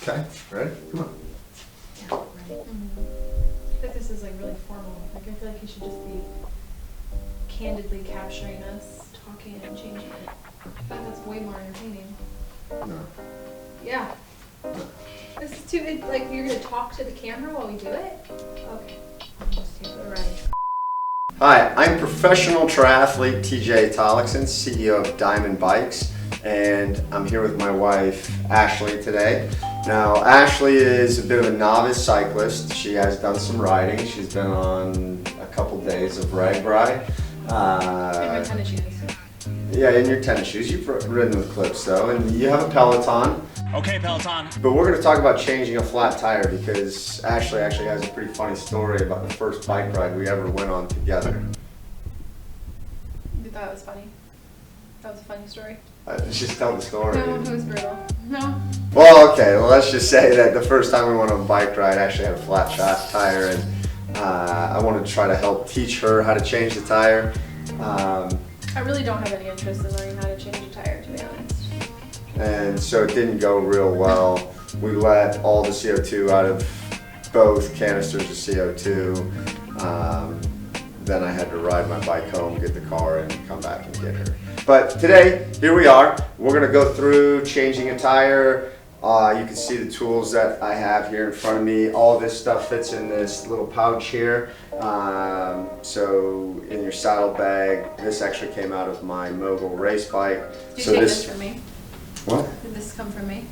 Okay, ready? Come on. Yeah, ready. I think this is like really formal. Like I feel like you should just be candidly capturing us talking and changing it. I feel like that's way more entertaining. No. Yeah. No. This is too, like you're gonna talk to the camera while we do it? Okay. I'll just take the right. Hi, I'm professional triathlete TJ Tollakson, CEO of Dimond Bikes, and I'm here with my wife Ashley today. Now, Ashley is a bit of a novice cyclist. She has done some riding. She's been on a couple days of rag ride. In my tennis shoes. Yeah, in your tennis shoes. You've ridden with clips though, and you have a Peloton. Okay, Peloton. But we're going to talk about changing a flat tire because Ashley actually has a pretty funny story about the first bike ride we ever went on together. You thought it was funny? That was a funny story? Just tell the story. No, it was brutal. No. Well, okay, well let's just say that the first time we went on a bike ride, I actually had a flat tire, and I wanted to try to help teach her how to change the tire. I really don't have any interest in learning how to change a tire, to be honest. And so it didn't go real well. We let all the CO2 out of both canisters of CO2. Then I had to ride my bike home, get the car, and come back and get her. But today, here we are. We're gonna go through changing a tire. You can see the tools that I have here in front of me. All this stuff fits in this little pouch here. So in your saddle bag, this actually came out of my Mogul race bike. Did you so take this from me? What? Did this come from me?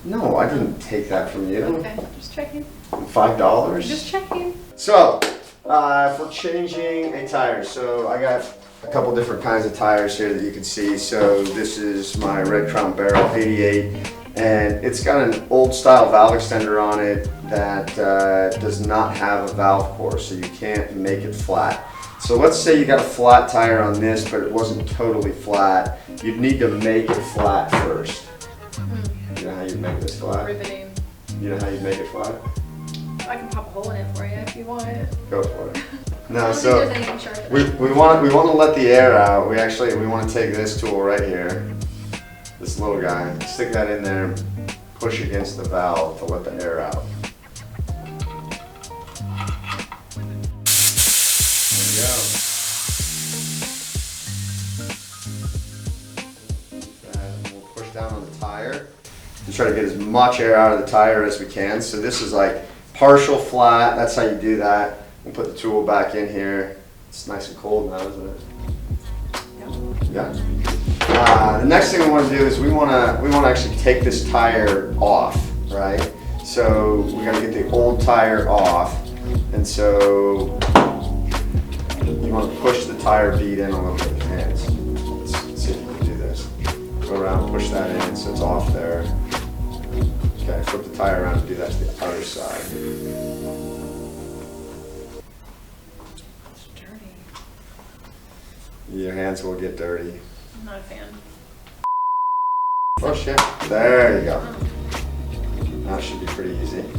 No, I didn't take that from you. Okay, just checking. $5? Just checking. So, for changing a tire, so I got a couple different kinds of tires here that you can see. So this is my Red Crown Barrel 88, and it's got an old style valve extender on it that does not have a valve core, so you can't make it flat. So let's say you got a flat tire on this, but it wasn't totally flat. You'd need to make it flat first. You know how you make this flat? Riveting. You know how you make it flat? I can pop a hole in it for you if you want it. Go for it. I No, don't so think there's anything sharp in we it. want to let the air out. We want to take this tool right here, this little guy, stick that in there, push against the valve to let the air out. There we go. And we'll push down on the tire to try to get as much air out of the tire as we can. So this is like partial flat. That's how you do that. We'll put the tool back in here. It's nice and cold now, isn't it? Yeah. The next thing we want to do is we want to actually take this tire off, right? So we got to get the old tire off, and so you want to push the tire bead in a little bit with your hands. Let's see if you can do this. Go around, push that in so it's off there. Okay, flip the tire around and do that to the other side. It's dirty. Your hands will get dirty. I'm not a fan. Push it. There you go. That should be pretty easy. I think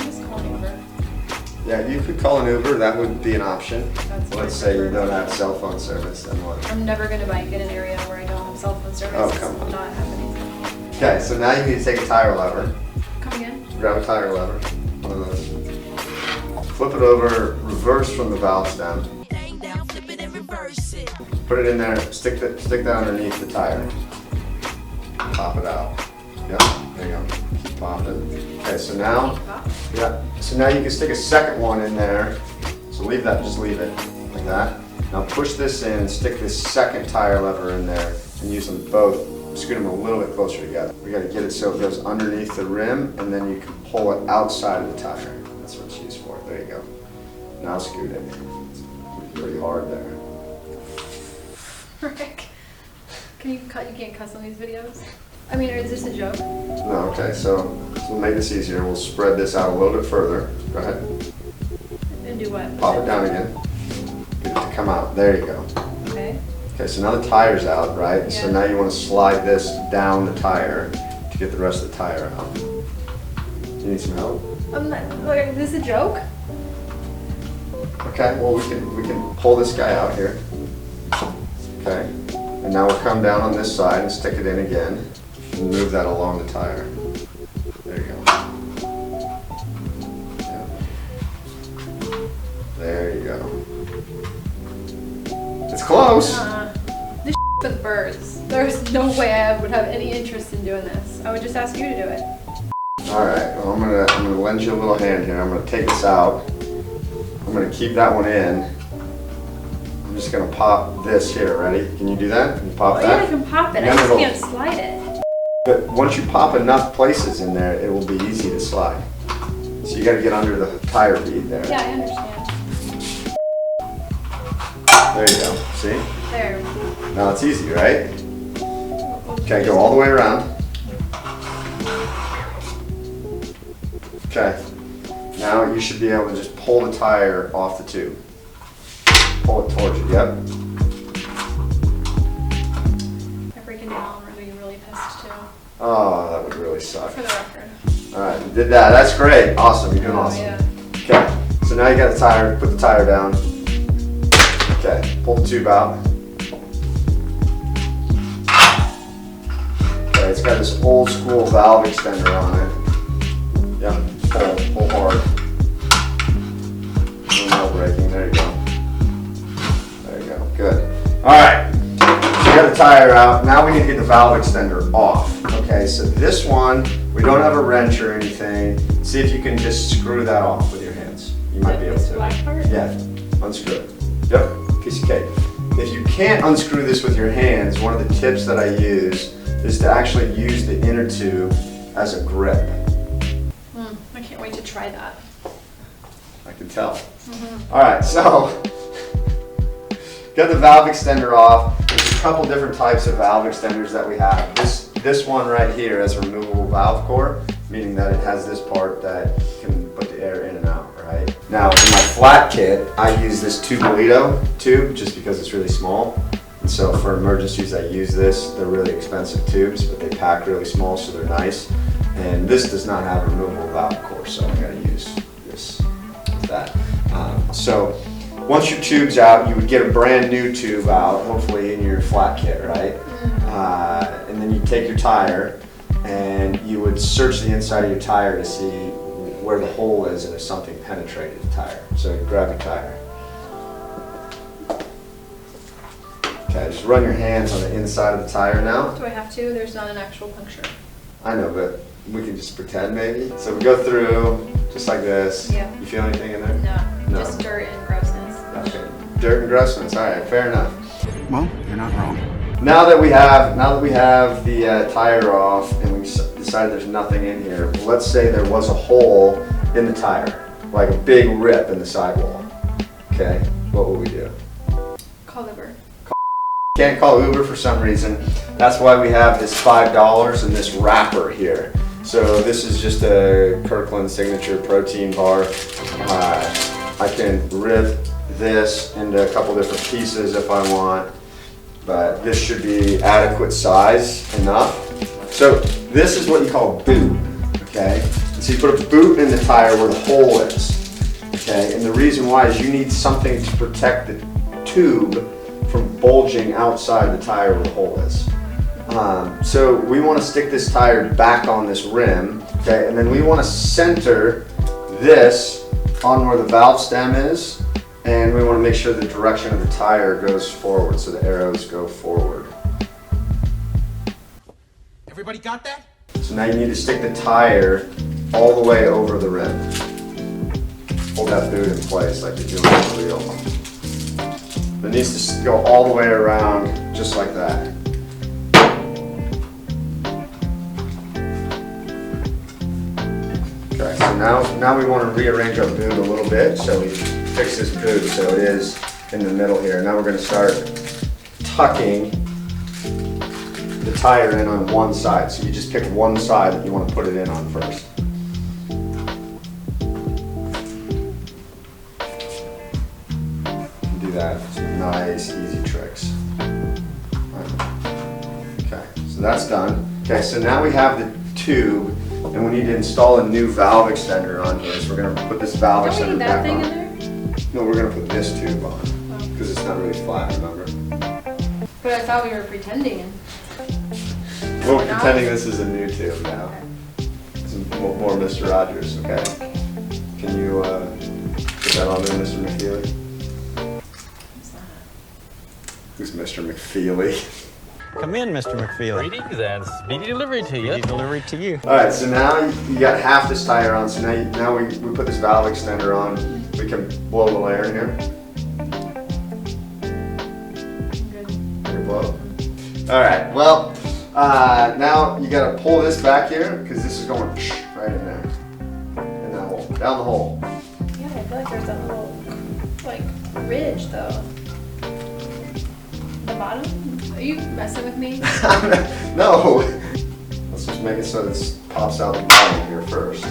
just call an Uber. Yeah, you could call an Uber. That would be an option. That's Let's my say you preferred don't have method. cell phone service, then what? I'm never going to bike in an area where I don't have cell phone service. Oh, It's come on. not happening. Okay, so now you need to take a tire lever. Come again? Grab a tire lever. One of those. Flip it over, reverse from the valve stem. Put it in there, stick that underneath the tire. Pop it out. Yep, there you go. Keep popping. Okay, so now, so now you can stick a second one in there. So leave that, just leave it like that. Now push this in, stick this second tire lever in there, and use them both. Scoot them a little bit closer together. We got to get it so it goes underneath the rim, and then you can pull it outside of the tire. That's what it's used for. There you go. Now scoot it. It's pretty hard there. Rick, you can't cuss on these videos? I mean, is this a joke? No, okay, so we'll make this easier. We'll spread this out a little bit further. Go ahead. And do what? Pop it down again. Get it to come out. There you go. Okay. Okay, so now the tire's out, right? So Yeah. now you want to slide this down the tire to get the rest of the tire out. You need some help? I'm not, like, is this a joke? Okay, well we can pull this guy out here. Okay, and now we'll come down on this side and stick it in again and move that along the tire. There you go. It's close. This for the birds. There's no way I would have any interest in doing this. I would just ask you to do it. All right, well, I'm gonna lend you a little hand here. I'm gonna take this out. I'm gonna keep that one in. I'm just gonna pop this here. Ready? Can you do that? Can you pop that? Yeah, I can pop it. I just can't slide it. But once you pop enough places in there, it will be easy to slide. So you got to get under the tire bead there. Yeah, I understand. There you go. See? There. Now it's easy, right? Okay, go all the way around. Okay. Now you should be able to just pull the tire off the tube. Pull it towards you. Yep. If I break it down, I'm going to be really pissed too. Oh, that would really suck. For the record. All right, you did that. That's great. Awesome. You're doing awesome. Yeah. Okay. So now you got the tire. Put the tire down. Okay. Pull the tube out. Okay. It's got this old school valve extender on it. Yep. Pull hard. No braking. There you go. There you go. Good. All right. So you got the tire out. Now we need to get the valve extender off. Okay. So this one, we don't have a wrench or anything. See if you can just screw that off with your hands. You might be able This to. black part? Yeah. Unscrew it. Yep. Piece of cake. If you can't unscrew this with your hands, one of the tips that I use is to actually use the inner tube as a grip. I can't wait to try that. I can tell. All right, so got the valve extender off. There's a couple different types of valve extenders that we have. This one right here has a removable valve core, meaning that it has this part that can put the air in and out, right? Now, in my flat kit, I use this Tubolito tube just because it's really small. And so for emergencies, I use this. They're really expensive tubes, but they pack really small, so they're nice. And this does not have a removable valve core, so I gotta use this with that. So once your tube's out, you would get a brand new tube out, hopefully in your flat kit, right? And then you take your tire and you would search the inside of your tire to see where the hole is and if something penetrated the tire. So you grab your tire. Okay, just run your hands on the inside of the tire now. Do I have to? There's not an actual puncture. I know, but we can just pretend maybe. So we go through just like this. Yeah. You feel anything in there? No, just dirt and grossness. Okay. Dirt and grossness. All right, fair enough. Well, you're not wrong. Now that we have the tire off and we decided there's nothing in here, let's say there was a hole in the tire, like a big rip in the sidewall. Okay, what would we do? Call Uber. Can't call Uber for some reason. That's why we have this $5 and this wrapper here. So this is just a Kirkland Signature protein bar. I can rip this into a couple different pieces if I want, but this should be adequate size enough. So this is what you call a boot, okay? And so you put a boot in the tire where the hole is, okay? And the reason why is you need something to protect the tube from bulging outside the tire where the hole is. So we want to stick this tire back on this rim, okay? And then we want to center this on where the valve stem is, and we want to make sure the direction of the tire goes forward, so the arrows go forward. Everybody got that? So now you need to stick the tire all the way over the rim. Hold that boot in place like you're doing on the wheel. It needs to go all the way around, just like that. Okay, so now we want to rearrange our boot a little bit, so we fix this boot so it is in the middle here. Now we're going to start tucking the tire in on one side. So you just pick one side that you want to put it in on first. Do that. Some nice, easy tricks. Okay, so that's done. Okay, so now we have the tube, and we need to install a new valve extender on here. So we're going to put this valve Don't we extender need that back thing on. in there? No, we're going to put this tube on because it's not really flat, remember? But I thought we were pretending. We're pretending this is a new tube now. It's more Mr. Rogers, okay? Can you Put that on there, Mr. McFeely. What's that? Who's Mr. McFeely? Come in, Mr. McFeely. Greetings and speedy delivery to you. Speedy delivery to you. All right, so now you got half this tire on, so now we put this valve extender on. We can blow a little air in here. Good. Here, blow. All right, well, now you gotta pull this back here, because this is going right in there. In that hole, down the hole. Yeah, I feel like there's a little, like, ridge though. The bottom? Are you messing with me? No! Let's just make it so this pops out the bottom here first.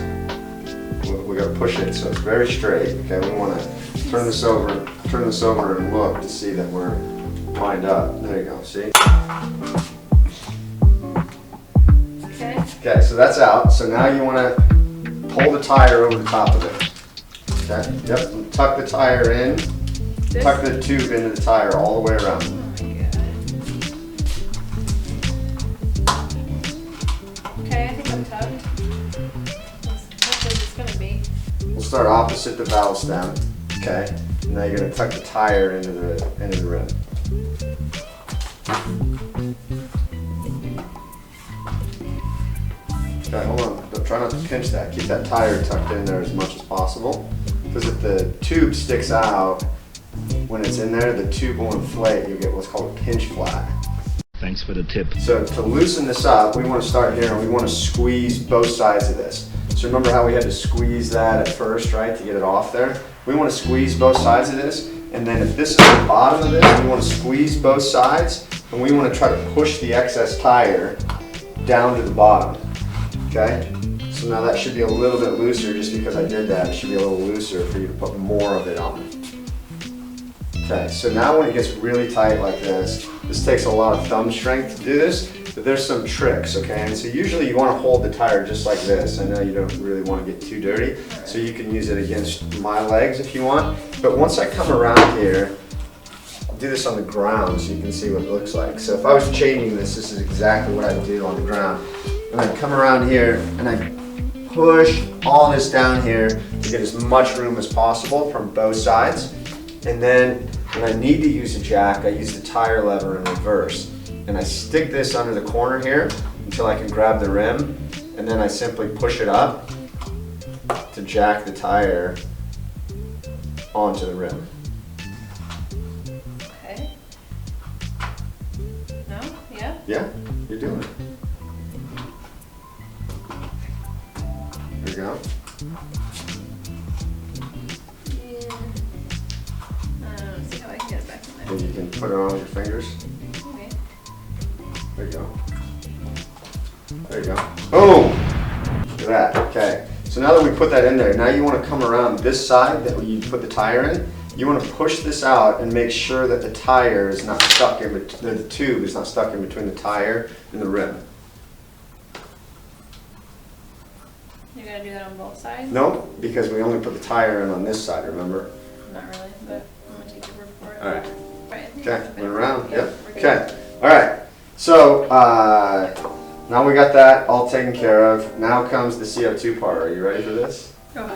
We gotta push it so it's very straight, okay? We wanna turn this over and look to see that we're lined up. There you go, see? Okay. Okay, so that's out. So now you wanna pull the tire over the top of it. Okay, yep, and tuck the tire in, This? tuck the tube into the tire all the way around. Oh my god. Okay, I think I'm tugged. Hopefully it's gonna be. We'll start opposite the valve stem, okay? Now you're gonna tuck the tire into the rim. Okay, hold on. Try not to pinch that. Keep that tire tucked in there as much as possible. Because if the tube sticks out when it's in there, the tube will inflate. You'll get what's called a pinch flat. Thanks for the tip. So to loosen this up, we want to start here and we want to squeeze both sides of this. So remember how we had to squeeze that at first, right, to get it off there? We want to squeeze both sides of this, and then if this is the bottom of this, we want to squeeze both sides, and we want to try to push the excess tire down to the bottom, okay? So now that should be a little bit looser just because I did that. It should be a little looser for you to put more of it on. Okay, so now when it gets really tight like this takes a lot of thumb strength to do this, but there's some tricks, okay? And so usually you want to hold the tire just like this. I know you don't really want to get too dirty, so you can use it against my legs if you want. But once I come around here, I'll do this on the ground so you can see what it looks like. So if I was changing this, this is exactly what I would do on the ground. And I'd come around here and I'd push all this down here to get as much room as possible from both sides. And then when I need to use a jack, I use the tire lever in reverse. And I stick this under the corner here until I can grab the rim. And then I simply push it up to jack the tire onto the rim. Okay. No? Yeah? Yeah, you're doing it. There you go. Yeah. I don't see how I can get it back in there. And you can put it on with your fingers. Okay. There you go. There you go. Boom! Look at that. Okay. So now that we put that in there, now you want to come around this side that you put the tire in. You want to push this out and make sure that the tire is not stuck in the tube is not stuck in between the tire and the rim. You're gonna do that on both sides? No, because we only put the tire in on this side, remember? Not really, but I'm gonna take your word for it. All right. Right, I think Okay, it's went better. around, Yeah, yep. we're good. Okay, all right. So now we got that all taken care of. Now comes the CO2 part. Are you ready for this? Oh.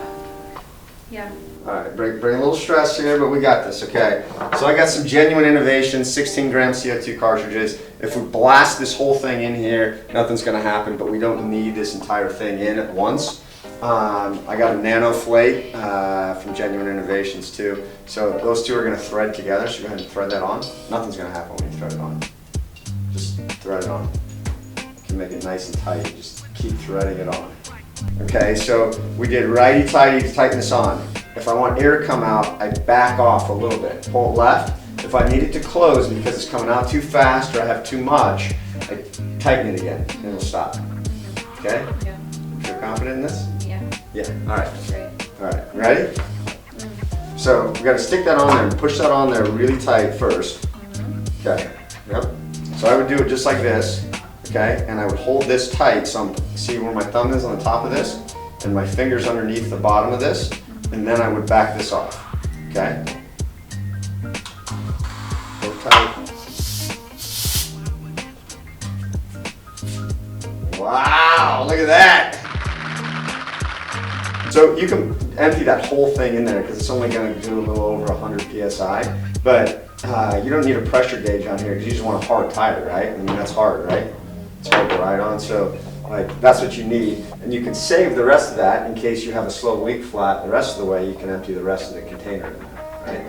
Yeah. All right, bring a little stress here, but we got this, okay? So I got some Genuine Innovations 16-gram CO2 cartridges. If we blast this whole thing in here, nothing's gonna happen, but we don't need this entire thing in at once. I got a nano flake from Genuine Innovations too. So those two are gonna thread together, so go ahead and thread that on. Nothing's gonna happen when you thread it on. Just thread it on. You can make it nice and tight, just keep threading it on. Okay, so we did righty-tighty to tighten this on. If I want air to come out, I back off a little bit, pull it left. If I need it to close because it's coming out too fast or I have too much, I tighten it again and it'll stop. Okay? Yeah. Feel confident in this? Yeah. Yeah, all right. Great. All right, ready? So we gotta stick that on there and push that on there really tight first. Okay, yep. So I would do it just like this, okay? And I would hold this tight, so see where my thumb is on the top of this? And my fingers underneath the bottom of this, and then I would back this off, okay? So tight. Wow, look at that! So you can, empty that whole thing in there because it's only going to do a little over 100 psi. But you don't need a pressure gauge on here because you just want a hard tire, right? I mean, that's hard, right? It's hard to ride on, so like that's what you need. And you can save the rest of that in case you have a slow leak flat. The rest of the way, you can empty the rest of the container in there, right?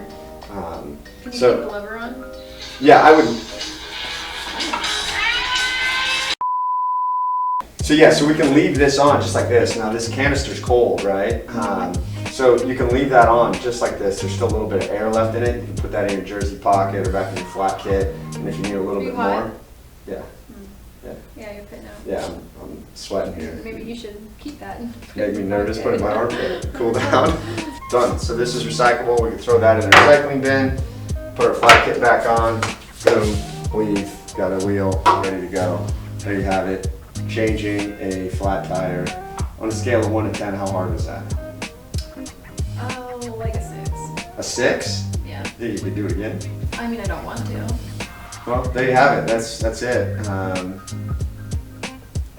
Can you So- keep the lever on? Yeah, I would. So yeah, so we can leave this on just like this. Now this canister's cold, right? So you can leave that on just like this. There's still a little bit of air left in it. You can put that in your jersey pocket or back in your flat kit. And if you need a little Are you bit hot? more, yeah, Yeah, you're putting out. yeah, I'm sweating here. Maybe you should keep that. Made me nervous putting my armpit. Cool down. Done. So this is recyclable. We can throw that in the recycling bin. Put our flat kit back on. Boom. We've got a wheel ready to go. There you have it. Changing a flat tire. On a scale of 1 to 10, how hard was that? Oh, like a 6. A 6? Yeah. Yeah, you could do it again. I mean, I don't want to. Well, there you have it. That's it.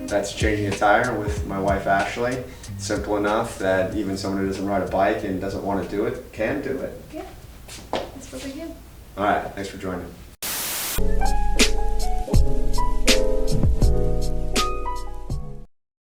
That's changing a tire with my wife Ashley. Simple enough that even someone who doesn't ride a bike and doesn't want to do it can do it. Yeah. That's what we do. All right. Thanks for joining.